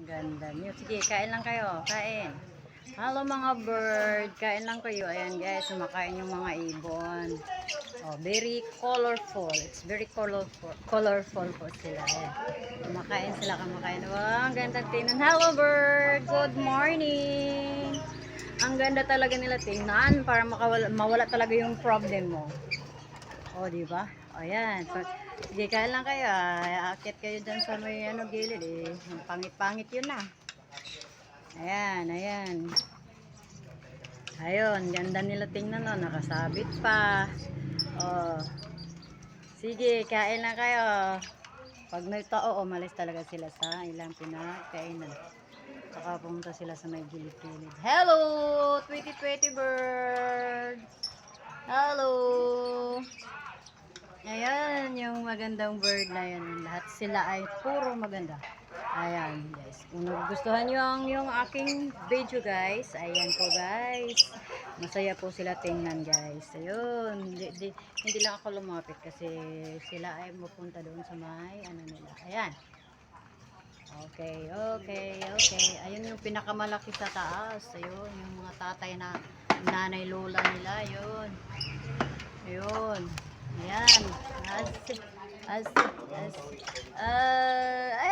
Ganda niyo. Sige, kain lang kayo. Kain. Hello mga bird. Kain lang kayo. Ayan guys, kumakain yung mga ibon. Oh, very colorful. It's very colorful. Colorful po sila. Ayan. Kumakain sila, kumakain. Wow, ang ganda tingnan. Hello bird. Good morning. Ang ganda talaga nila tingnan para mawala talaga yung problem mo. Oh, di ba? O yan. Sige, kain lang kayo. Akit kayo dyan sa may gilid eh. Ang pangit-pangit yun na. Ayan, ayan. Ayun, ganda nila tingnan no. Nakasabit pa. Oh. Sige, kain lang kayo. Pag may tao, umalis talaga sila sa ilang pinakainan. Saka pumunta sila sa may gilid-gilid. Hello, Tweety bird. Hello. Ayan, yung magandang bird na yan. Lahat sila ay puro maganda. Ayan, guys. Kung nagustuhan nyo yung aking video, guys. Ayan po, guys. Masaya po sila tingnan, guys. Ayun. Hindi lang ako lumapit kasi sila ay mapunta doon sa may ano nila. Ayan. Okay, okay, okay. Ayun yung pinakamalaki sa taas. Ayun, yung mga tatay na nanay lola nila. Ayun. Ayun. Ayan. Ay,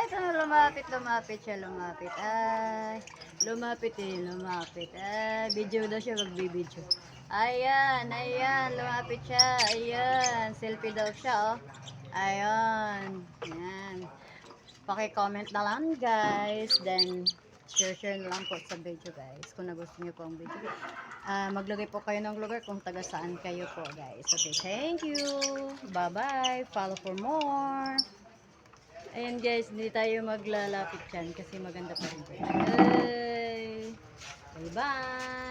ito na, lumapit siya, lumapit. Ay, lumapit. Ay, video daw siya, magbibideo. Ayan, lumapit siya. Ayan, selfie daw siya, oh. Ayan. Ayan. Paki-comment na lang, guys. Then, share na lang po sa video, guys. Kung nagustuhan niyo po ang video. Maglagay po kayo ng lugar kung taga saan kayo po, guys. Okay, thank you. Bye-bye. Follow for more. Ayan, guys. Hindi tayo maglalapit dyan kasi maganda pa rin. Bye-bye.